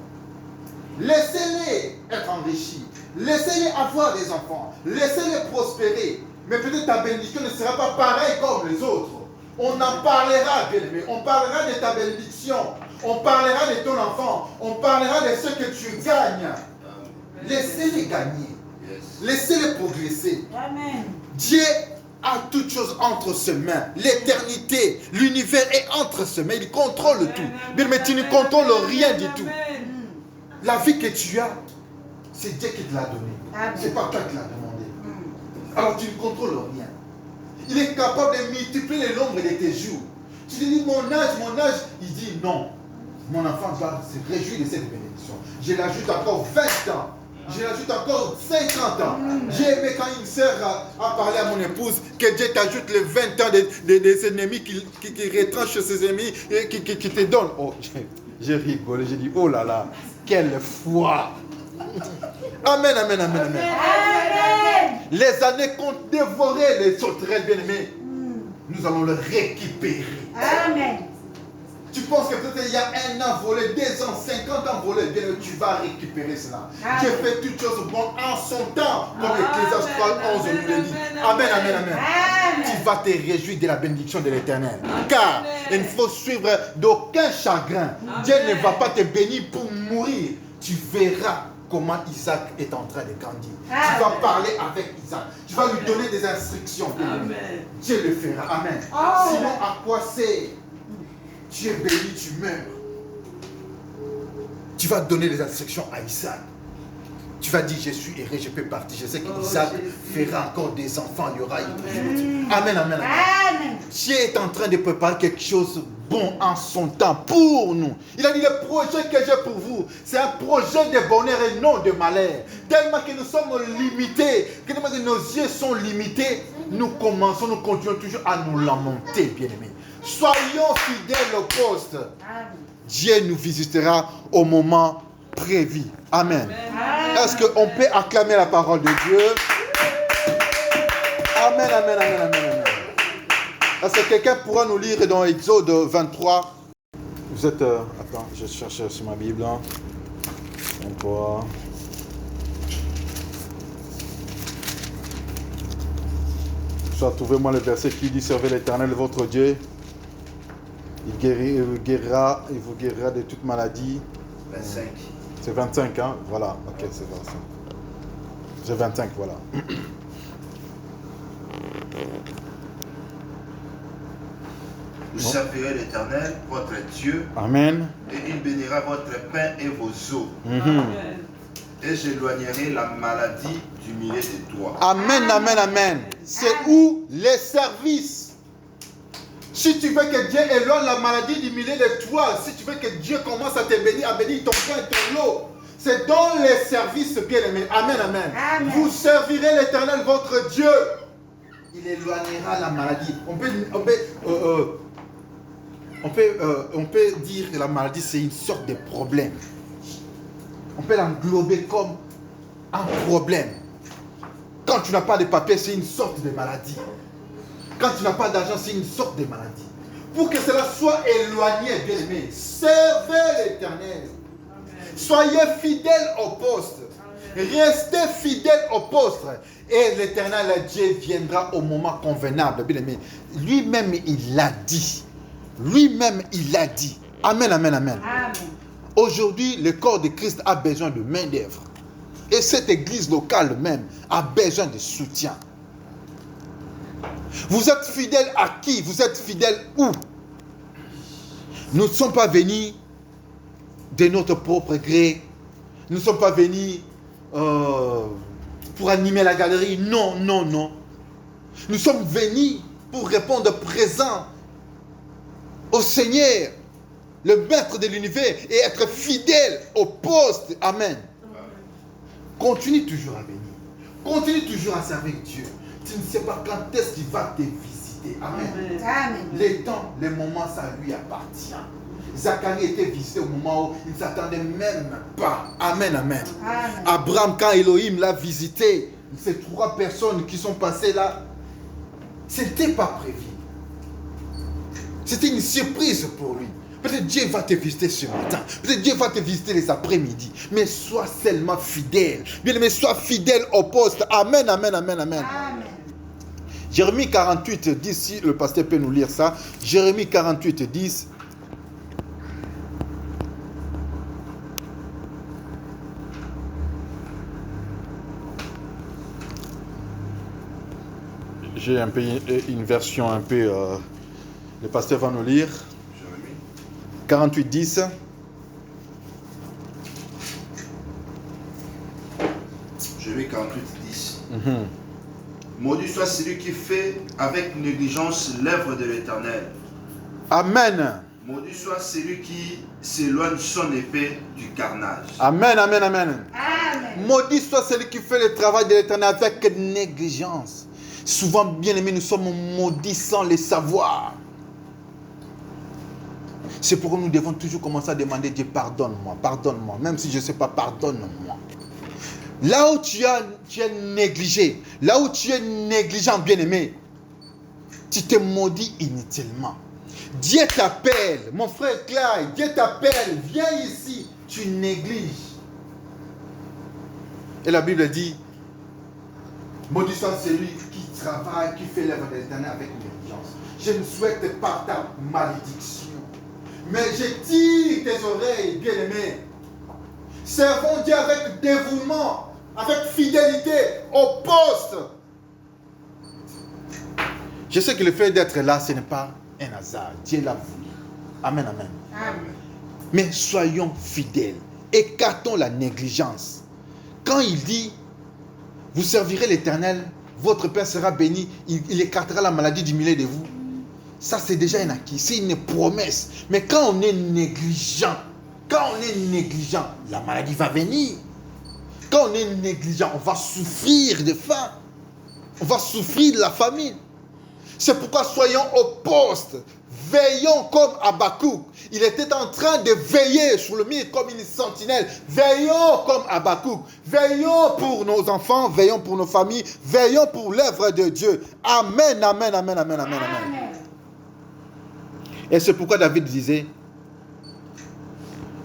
Laissez-les être enrichis, laissez-les avoir des enfants, laissez-les prospérer, mais peut-être ta bénédiction ne sera pas pareille comme les autres. On en parlera, bien aimé, on parlera de ta bénédiction, on parlera de ton enfant, on parlera de ce que tu gagnes. Laissez-les gagner, laissez-les progresser. Amen. Dieu a toutes choses entre ses mains. L'éternité, l'univers est entre ses mains. Il contrôle tout. Mais tu ne contrôles rien du tout. La vie que tu as, c'est Dieu qui te l'a donnée. Ce n'est pas toi qui l'as demandé. Alors tu ne contrôles rien. Il est capable de multiplier le nombre de tes jours. Tu te dis mon âge, il dit non. Mon enfant doit se réjouir de cette bénédiction. Je l'ajoute encore 20 ans. Je l'ajoute encore 50 ans. J'ai aimé quand une sœur a parlé à mon épouse que Dieu t'ajoute les 20 ans des ennemis qui retranchent ses ennemis et qui te donnent. Oh, j'ai rigolé, j'ai dit, oh là là, quelle foi. Amen, amen, amen, amen. Amen. Les années qu'ont dévoré les sauterelles bien-aimés, nous allons les récupérer. Amen. Tu penses que peut-être il y a 1 an volé, 2 ans, 50 ans volé, bien tu vas récupérer cela. Dieu fait toutes choses bonnes en son temps, comme Ecclésiaste 3:11 nous le dit. Amen, amen, amen. Tu vas te réjouir de la bénédiction de l'Éternel. Car il ne faut suivre d'aucun chagrin. Dieu ne va pas te bénir pour mourir. Tu verras comment Isaac est en train de grandir. Tu vas parler avec Isaac. Tu vas lui donner des instructions. Amen. Dieu le fera. Amen. Sinon, à quoi c'est? Tu es béni, tu meurs. Tu vas donner des instructions à Isaac. Tu vas dire, je suis erré, je peux partir. Je sais qu'Isaac fera encore des enfants. Il y aura une chose. Amen, amen, amen. Dieu est en train de préparer quelque chose de bon en son temps pour nous. Il a dit, le projet que j'ai pour vous, c'est un projet de bonheur et non de malheur. Tellement que nous sommes limités, tellement que nos yeux sont limités, nous continuons toujours à nous lamenter, bien-aimés. Soyons fidèles au poste. Amen. Dieu nous visitera au moment prévu. Amen. Est-ce qu'on peut acclamer la parole de Dieu? Amen, amen, amen, amen, amen. Est-ce que quelqu'un pourra nous lire dans Exode 23? Vous êtes... attends, je cherche sur ma Bible. 23... Soit trouvez-moi le verset qui dit, servez l'Éternel votre Dieu. Il vous guérira de toute maladie. 25. C'est 25, hein? Voilà, ok, c'est 25. C'est 25, voilà. Vous servirez l'Éternel, votre Dieu, Amen. et il bénira votre pain et vos eaux. Et j'éloignerai la maladie du milieu de toi. Amen, amen, amen. C'est où les services. Si tu veux que Dieu éloigne la maladie du milieu de toi, si tu veux que Dieu commence à te bénir, à bénir ton pain et ton eau, c'est dans les services bien-aimés. Amen, amen. Amen. Vous servirez l'Éternel, votre Dieu. il éloignera la maladie. On peut dire que la maladie, c'est une sorte de problème. On peut l'englober comme un problème. Quand tu n'as pas de papier, c'est une sorte de maladie. Quand tu n'as pas d'argent, c'est une sorte de maladie. Pour que cela soit éloigné, bien aimé, servez l'Éternel. Soyez fidèles au poste. Restez fidèles au poste. Et l'Éternel, Dieu, viendra au moment convenable. Bien aimé, lui-même, il l'a dit. Lui-même, il l'a dit. Amen, amen, amen. Amen. Aujourd'hui, le corps de Christ a besoin de main-d'œuvre. Et cette église locale même a besoin de soutien. Vous êtes fidèles à qui? Vous êtes fidèles où? Nous ne sommes pas venus de notre propre gré. Nous ne sommes pas venus pour animer la galerie. Non, non, non. Nous sommes venus pour répondre présent au Seigneur, le maître de l'univers, et être fidèle au poste. Amen. Continue toujours à bénir. Continue toujours à servir Dieu. Tu ne sais pas quand est-ce qu'il va te visiter. Amen. Amen. Les temps, les moments, ça lui appartient. Zacharie était visité au moment où il ne s'attendait même pas. Amen, amen. Amen. Abraham, quand Elohim l'a visité, ces 3 personnes qui sont passées là, ce n'était pas prévu. C'était une surprise pour lui. Peut-être Dieu va te visiter ce matin. Peut-être Dieu va te visiter les après-midi. Mais sois seulement fidèle. Bien-aimé, sois fidèle au poste. Amen, amen, amen, amen. Amen. Jérémie 48, 10, si le pasteur peut nous lire ça. Jérémie 48, 10. J'ai un peu une version un peu... le pasteur va nous lire. 48, 10. Jérémie 48, 10. Maudit soit celui qui fait avec négligence l'œuvre de l'Éternel. Amen. Maudit soit celui qui s'éloigne son épée du carnage. Amen, amen, amen. Amen. Maudit soit celui qui fait le travail de l'Éternel avec négligence. Souvent, bien aimés, nous sommes maudits sans le savoir. C'est pourquoi nous devons toujours commencer à demander Dieu, pardonne-moi, pardonne-moi. Même si je ne sais pas, pardonne-moi. Là où tu es négligé, là où tu es négligent, bien-aimé, tu te maudis inutilement. Dieu t'appelle, mon frère Clyde, Dieu t'appelle, viens ici, tu négliges. Et la Bible dit, maudit soit celui qui travaille, qui fait l'œuvre de l'Éternel avec négligence. Je ne souhaite pas ta malédiction. Mais je tire tes oreilles, bien-aimés. Servons Dieu avec dévouement, avec fidélité au poste. Je sais que le fait d'être là, ce n'est pas un hasard. Dieu l'a voulu. Amen, amen. Amen. Mais soyons fidèles. Écartons la négligence. Quand il dit, vous servirez l'Éternel, votre Père sera béni, il écartera la maladie du milieu de vous. Ça, c'est déjà un acquis, c'est une promesse. Mais quand on est négligent, la maladie va venir. Quand on est négligent, on va souffrir de faim. On va souffrir de la famine. C'est pourquoi soyons au poste. Veillons comme Habakkuk. Il était en train de veiller sur le mur comme une sentinelle. Veillons comme Habakkuk. Veillons pour nos enfants, veillons pour nos familles, veillons pour l'œuvre de Dieu. Amen, amen, amen, amen, amen, amen. Amen. Et c'est pourquoi David disait,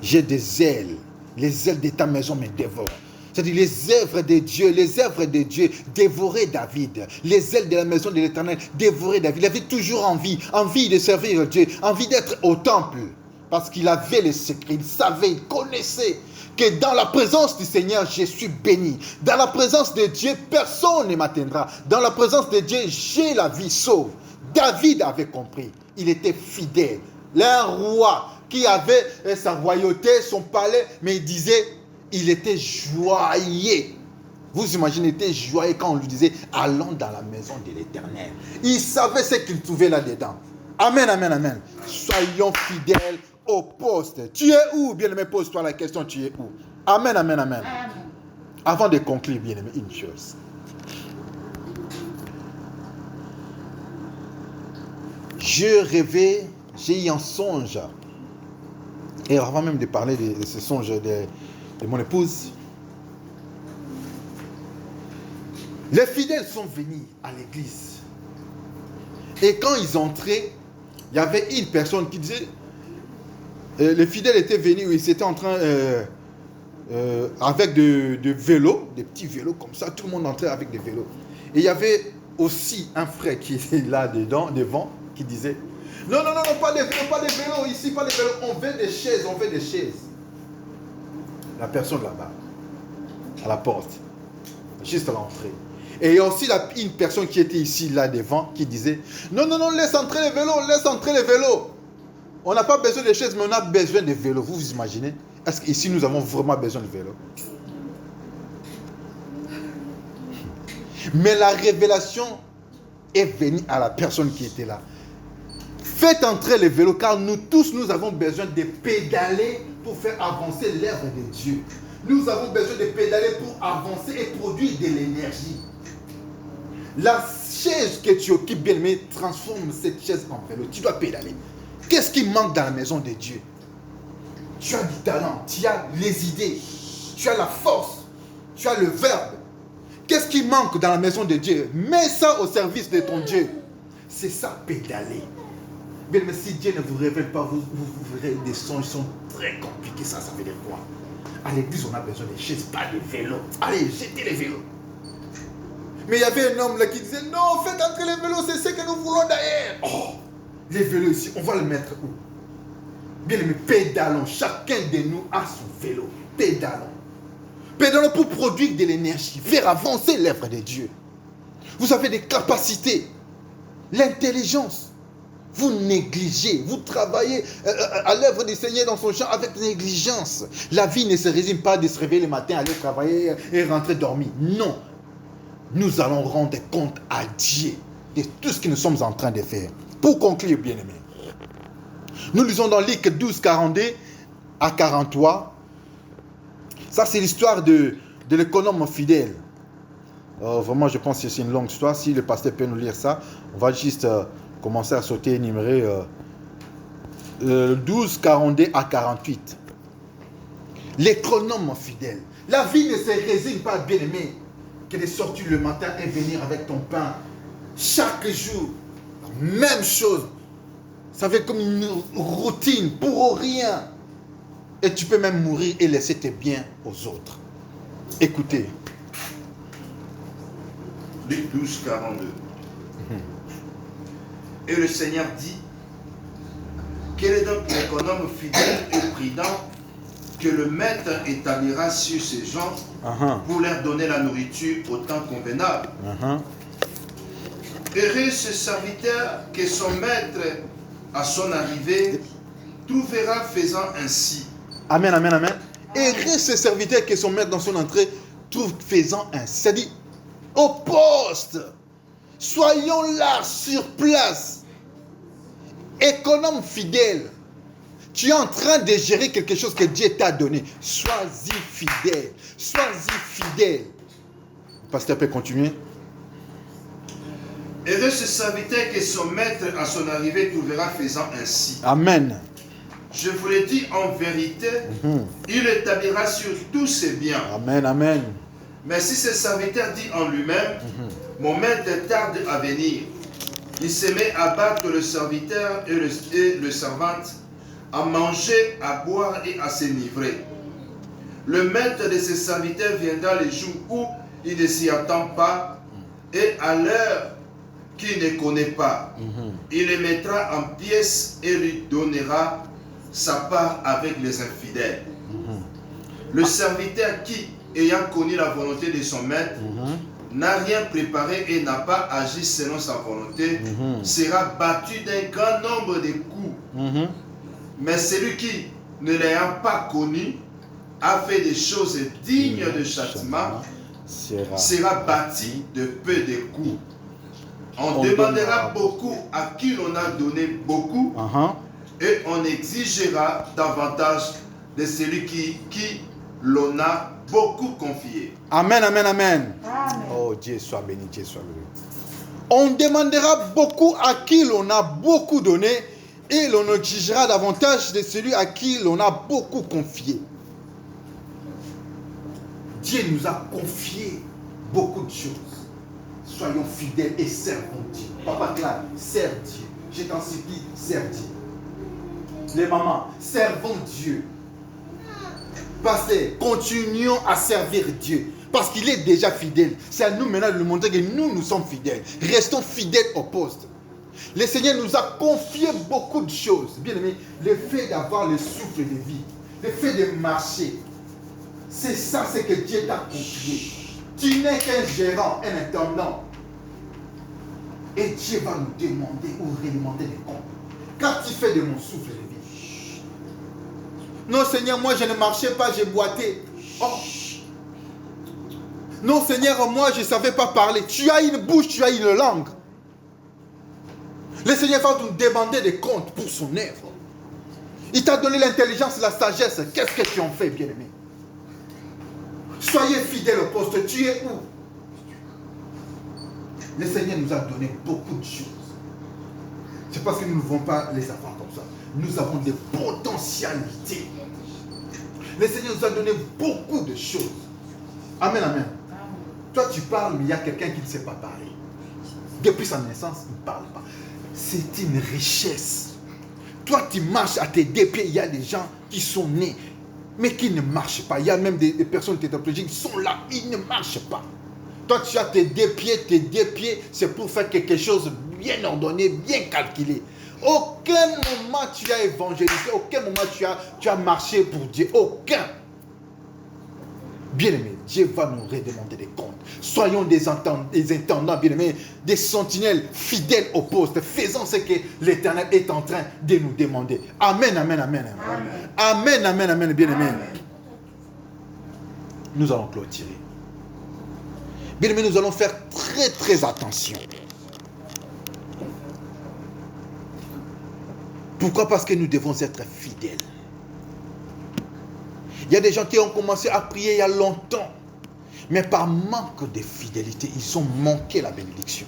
j'ai des ailes, les ailes de ta maison me dévorent. C'est-à-dire les œuvres de Dieu dévoraient David. Les ailes de la maison de l'Éternel dévoraient David. Il avait toujours envie de servir Dieu, envie d'être au temple. Parce qu'il avait les secrets, il savait, il connaissait que dans la présence du Seigneur, je suis béni. Dans la présence de Dieu, personne ne m'atteindra. Dans la présence de Dieu, j'ai la vie sauve. David avait compris. Il était fidèle. Un roi qui avait sa royauté, son palais, mais il disait, il était joyeux. Vous imaginez, il était joyeux quand on lui disait, allons dans la maison de l'Éternel. Il savait ce qu'il trouvait là-dedans. Amen, amen, amen. Soyons fidèles au poste. Tu es où, bien-aimé? Pose-toi la question, tu es où? Amen, amen, amen. Amen. Avant de conclure, bien-aimé, une chose. Je rêvais, j'ai eu un songe. Et avant même de parler de ce songe de mon épouse, les fidèles sont venus à l'église. Et quand ils entraient, il y avait une personne qui disait, les fidèles étaient venus, ils étaient en train, avec de vélos, des petits vélos comme ça, tout le monde entrait avec des vélos. Et il y avait aussi un frère qui était là devant, qui disait, non, pas des vélos, ici, pas des vélos, on veut des chaises. La personne là-bas, à la porte, juste à l'entrée. Et il y a aussi une personne qui était ici, là devant, qui disait, non, laisse entrer les vélos. On n'a pas besoin de chaises, mais on a besoin de vélos. Vous vous imaginez? Est-ce qu'ici, nous avons vraiment besoin de vélos? Mais la révélation est venue à la personne qui était là. Faites entrer les vélos, car nous tous, nous avons besoin de pédaler pour faire avancer l'œuvre de Dieu. Nous avons besoin de pédaler pour avancer et produire de l'énergie. La chaise que tu occupes, bien aimé, transforme cette chaise en vélo. Tu dois pédaler. Qu'est-ce qui manque dans la maison de Dieu? Tu as du talent, tu as les idées, tu as la force, tu as le verbe. Qu'est-ce qui manque dans la maison de Dieu? Mets ça au service de ton Dieu. C'est ça, pédaler. Mais si Dieu ne vous révèle pas, vous verrez des songes qui sont très compliqués. Ça veut dire quoi? À l'église, on a besoin de chaises, pas de vélos. Allez, jetez les vélos. Mais il y avait un homme là qui disait, non, faites entrer les vélos, c'est ce que nous voulons derrière. Oh, les vélos ici, on va le mettre où? Bien aimé, pédalons. Chacun de nous a son vélo. Pédalons. Pédalons pour produire de l'énergie, faire avancer l'œuvre de Dieu. Vous avez des capacités, l'intelligence. Vous négligez, vous travaillez à l'œuvre du Seigneur dans son champ avec négligence. La vie ne se résume pas de se réveiller le matin, aller travailler et rentrer dormir. Non. Nous allons rendre compte à Dieu de tout ce que nous sommes en train de faire. Pour conclure, bien-aimés, nous lisons dans Luc 12, 42 à 43. Ça, c'est l'histoire de l'économe fidèle. Vraiment, je pense que c'est une longue histoire. Si le pasteur peut nous lire ça, on va juste commencer à sauter, énumérer 12, 42 à 48. L'économe fidèle. La vie ne se résigne pas, bien-aimé, que de sortir le matin et venir avec ton pain. Chaque jour, même chose. Ça fait comme une routine pour rien. Et tu peux même mourir et laisser tes biens aux autres. Écoutez. Luc 12, 42. Et le Seigneur dit, quel est donc l'économe fidèle et prudent que le maître établira sur ses gens pour leur donner la nourriture au temps convenable. Heureux ce serviteur que son maître, à son arrivée, trouvera faisant ainsi. Amen, amen, amen. Heureux ce serviteur que son maître dans son entrée trouve faisant ainsi. C'est-à-dire, au poste. Soyons là, sur place. Économe fidèle. Tu es en train de gérer quelque chose que Dieu t'a donné. Sois-y fidèle. Sois-y fidèle. Le pasteur peut continuer. Heureux ce serviteur que son maître à son arrivée trouvera faisant ainsi. Amen. Je vous le dis en vérité, il établira sur tous ses biens. Amen, amen. Mais si ce serviteur dit en lui-même, mon maître tarde à venir, il se met à battre le serviteur et le servante, à manger, à boire et à s'enivrer. Le maître de ce serviteur viendra les jours où il ne s'y attend pas et à l'heure qu'il ne connaît pas. Il les mettra en pièces et lui donnera sa part avec les infidèles. Le serviteur qui, ayant connu la volonté de son maître, n'a rien préparé et n'a pas agi selon sa volonté, sera battu d'un grand nombre de coups. Mais celui qui, ne l'ayant pas connu, a fait des choses dignes de châtiment, sera bâti de peu de coups. On demandera beaucoup à qui l'on a donné beaucoup, et on exigera davantage de celui qui l'on a beaucoup confié. Amen, amen, amen. Amen. Oh, Dieu soit béni, Dieu soit béni. On demandera beaucoup à qui l'on a beaucoup donné et l'on exigera davantage de celui à qui l'on a beaucoup confié. Dieu nous a confié beaucoup de choses. Soyons fidèles et servons Dieu. Papa Claude, serve Dieu. Je t'en supplie, serve Dieu. Les mamans, servons Dieu. Pasteur, continuons à servir Dieu. Parce qu'il est déjà fidèle. C'est à nous maintenant de lui montrer que nous sommes fidèles. Restons fidèles au poste. Le Seigneur nous a confié beaucoup de choses. Bien aimé, le fait d'avoir le souffle de vie, le fait de marcher, c'est ça, c'est que Dieu t'a confié. Tu n'es qu'un gérant, un intendant. Et Dieu va nous demander ou redemander des comptes. Qu'as-tu fait de mon souffle de vie? Non Seigneur, moi je ne marchais pas, j'ai boité. Oh. Non Seigneur, moi je ne savais pas parler. Tu as une bouche, tu as une langue. Le Seigneur va nous demander des comptes pour son œuvre. Il t'a donné l'intelligence, la sagesse. Qu'est-ce que tu en fais, bien-aimé? Soyez fidèles au poste. Tu es où? Le Seigneur nous a donné beaucoup de choses. C'est parce que nous ne pouvons pas les avoir comme ça. Nous avons des potentialités. Le Seigneur nous a donné beaucoup de choses. Amen, amen. Toi, tu parles, mais il y a quelqu'un qui ne sait pas parler. Depuis sa naissance, il ne parle pas. C'est une richesse. Toi, tu marches à tes deux pieds. Il y a des gens qui sont nés, mais qui ne marchent pas. Il y a même des personnes tétraplégiques qui sont là, ils ne marchent pas. Toi, tu as tes deux pieds, c'est pour faire quelque chose bien ordonné, bien calculé. Aucun moment tu as évangélisé, aucun moment tu as marché pour Dieu. Aucun. Bien-aimés, Dieu va nous redemander des comptes. Soyons des intendants, bien-aimés, des sentinelles fidèles au poste. Faisons ce que l'Éternel est en train de nous demander. Amen, amen, amen. Amen, amen, amen, bien-aimés. Nous allons clôturer. Bien-aimés, nous allons faire très, très attention. Pourquoi? Parce que nous devons être fidèles. Il y a des gens qui ont commencé à prier il y a longtemps. Mais par manque de fidélité, ils ont manqué la bénédiction.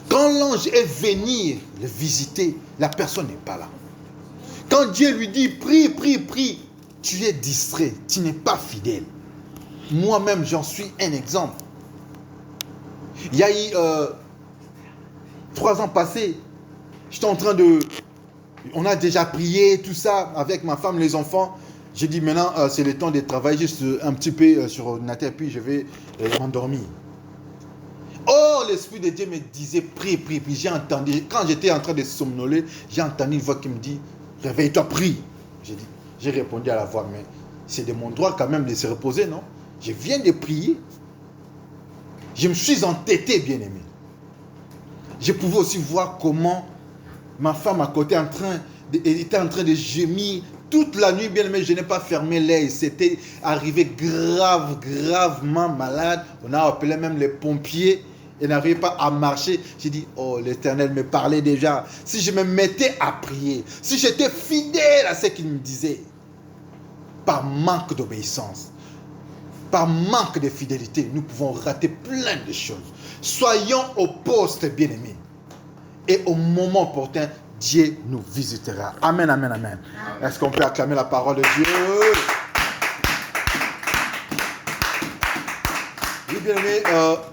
Quand l'ange est venu le visiter, la personne n'est pas là. Quand Dieu lui dit, prie, prie, prie, tu es distrait, tu n'es pas fidèle. Moi-même, j'en suis un exemple. Il y a eu 3 ans passés, j'étais en train de... On a déjà prié, tout ça, avec ma femme, les enfants. J'ai dit maintenant, c'est le temps de travailler juste un petit peu sur l'ordinateur, puis je vais m'endormir. Oh, l'Esprit de Dieu me disait, prie, prie, prie. J'ai entendu, quand j'étais en train de somnoler, j'ai entendu une voix qui me dit, réveille-toi, prie. J'ai répondu à la voix, mais c'est de mon droit quand même de se reposer, non? Je viens de prier. Je me suis entêté, bien-aimé. Je pouvais aussi voir comment ma femme à côté était en train de gémir. Toute la nuit, bien aimé, je n'ai pas fermé l'œil. C'était arrivé gravement malade. On a appelé même les pompiers. Elle n'arrivait pas à marcher. J'ai dit, oh, l'Éternel me parlait déjà. Si je me mettais à prier, si j'étais fidèle à ce qu'il me disait, par manque d'obéissance, par manque de fidélité, nous pouvons rater plein de choses. Soyons au poste, bien-aimés. Et au moment opportun, Dieu nous visitera. Amen, amen, amen. Est-ce qu'on peut acclamer la parole de Dieu? Oui, bien aimé,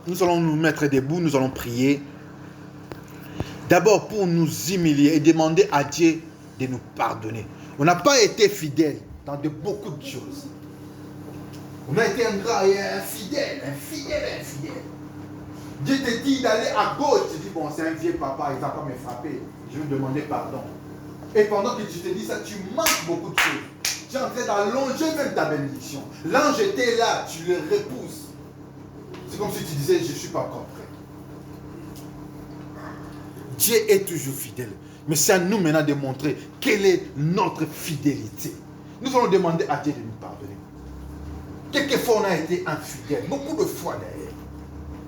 nous allons nous mettre debout, nous allons prier. D'abord pour nous humilier et demander à Dieu de nous pardonner. On n'a pas été fidèles dans beaucoup de choses. On a été ingrat et infidèle. Dieu te dit d'aller à gauche. Tu dis, bon, c'est un vieux papa, il ne va pas me frapper. Je vais me demander pardon. Et pendant que tu te dis ça, tu manques beaucoup de choses. Tu es en train d'allonger même ta bénédiction. L'ange était là, tu le repousses. C'est comme si tu disais, je ne suis pas encore prêt. Dieu est toujours fidèle. Mais c'est à nous maintenant de montrer quelle est notre fidélité. Nous allons demander à Dieu de nous pardonner. Quelquefois, on a été infidèle. Beaucoup de fois d'ailleurs.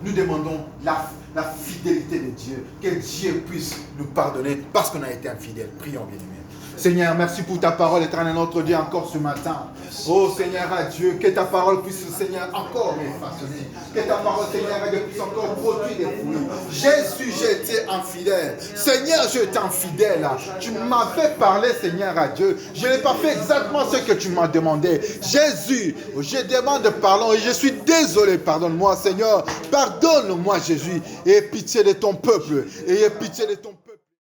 Nous demandons la fidélité de Dieu. Que Dieu puisse nous pardonner parce qu'on a été infidèle. Prions, bien-aimés. Seigneur, merci pour ta parole, éternel notre Dieu, encore ce matin. Oh Seigneur, à Dieu, que ta parole puisse, Seigneur, encore me façonner. Que ta parole, Seigneur, à Dieu, puisse encore produire des fruits. Jésus, j'ai été infidèle. Seigneur, je t'ai infidèle. Tu m'avais parlé, Seigneur, à Dieu. Je n'ai pas fait exactement ce que tu m'as demandé. Jésus, je demande pardon et je suis désolé. Pardonne-moi, Seigneur. Pardonne-moi, Jésus. Et aie pitié de ton peuple. Et aie pitié de ton peuple.